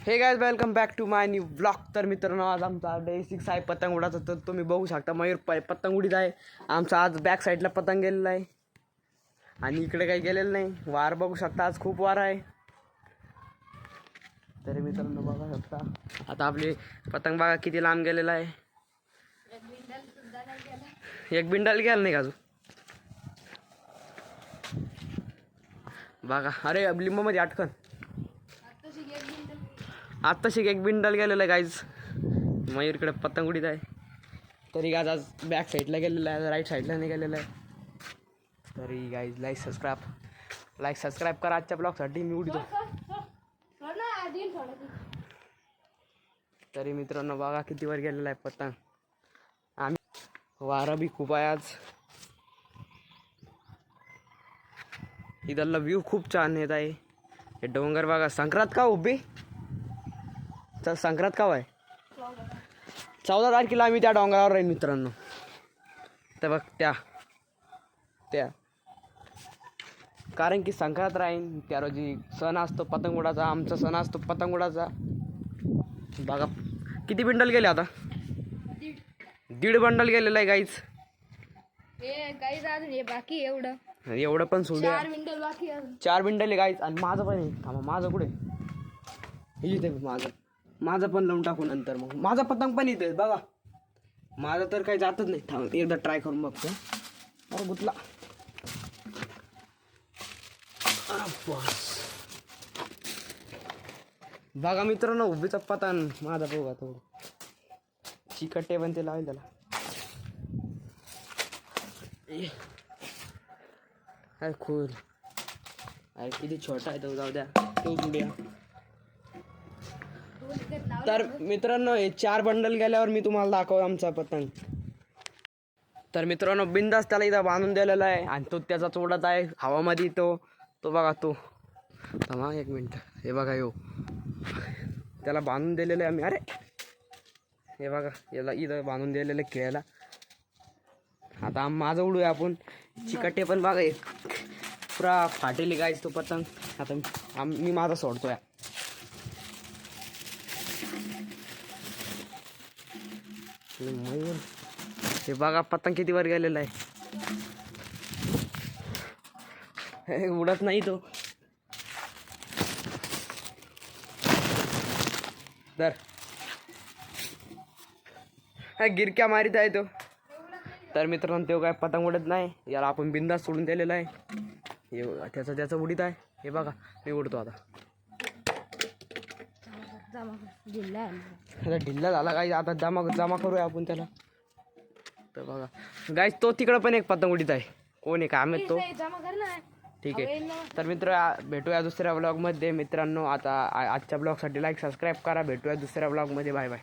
हे guys welcome back to my new blog. तर मित्रांनो आज आमचा डे 6 आहे पतंग उडाचा. तर तुम्ही बघू शकता मयूर पतंग उडीत आहे. आमचा आज बॅक साईडला पतंग गेलेला आहे आणि इकडे काही गेलेलं नाही. वार बघू शकता, आज खूप वार आहे. तरी मित्रांनो बघू शकता आता आपली पतंग बघा किती लांब गेलेला आहे. एक बिंडल गेला नाही का अजून बघा. अरे लिंबामध्ये अटकन आत्ताशी एक बिंडल गेलेलं आहे गाईज. मयूरकडे पतंग उडीत आहे. तरी गाज आज बॅक साईडला गेलेला आहे, राईट साईडला नाही गेलेलं आहे. तरी गाईज लाईक सबस्क्राईब करा. आजच्या ब्लॉगसाठी मी उडीतो. तरी मित्रांनो बघा किती वर गेलेला आहे पतंग. आम्ही वारा बी खूप आहे आज. इथला व्ह्यू खूप छान येत आहे. हे डोंगर बघा. संक्रांत का उभी तर संक्रांत का आहे 14 तारखेला आम्ही त्या डोंगरावर राहील मित्रांनो. तर बघ त्या कारण की संक्रांत राहीन त्या रोजी सण असतो पतंग उडाचा. आमचा सण असतो पतंग उडाचा. बघा किती बिंडल गेले आता. 1.5 बंडल गेलेलं आहे गाईच. बाकी एवढं पण सोडू. 4 बिंडल बाकी 4 बिंडल आहे गाईच. आणि माझं पण आहे. थांबा माझं कुठे इथे माझं पण लावून टाकू नंतर. मग माझा पतंग पण इथे बघा. माझं तर काही जातच नाही. थांब एकदा ट्राय करून बघतो. अरे गुतला. बघा मित्रांनो उभीचा पतंग माझा बघा. थोडं चिकटे पण ते लावेल त्याला. काय खूर. अरे किती छोटा आहे तो. जाऊ द्या तो उड्या. तर मित्रांनो हे 4 बंडल गेल्यावर मी तुम्हाला दाखव आमचा पतंग. तर मित्रांनो बिंदास त्याला इथं बांधून दिलेला आहे आणि तो त्याचाच उडत आहे हवामध्ये. तो बघा तो. थांबा 1 मिनिट. हे बघा त्याला बांधून दिलेलं आहे आम्ही. अरे हे बघा याला इथं बांधून दिलेलं आहे खेळायला. आता माझं उडूया आपण. चिकटे पण बघा एक पुरा फाटेली गायच तो पतंग. आता मी माझा सोडतोय. मयूर हे बघा पतंग किती वर गेलेला आहे. उडत नाही तो. तर गिरक्या मारित आहे तो. तर मित्रांनो तो काय पतंग उडत नाही. याला आपण बिंदास सोडून दिलेला आहे. हे त्याचं उडीत आहे. हे बघा मी उडतो आता ढिल्ला झाला गाईज. आता जमा करूया आपण त्याला. तर बघा गाईज तो तिकडं पण एक पतंग उडीत आहे. कोण आहे काय माहित तो. ठीक आहे. तर मित्र भेटूया दुसऱ्या ब्लॉगमध्ये. मित्रांनो आता आजच्या ब्लॉगसाठी लाईक सबस्क्राईब करा. भेटूया दुसऱ्या ब्लॉगमध्ये. Bye bye.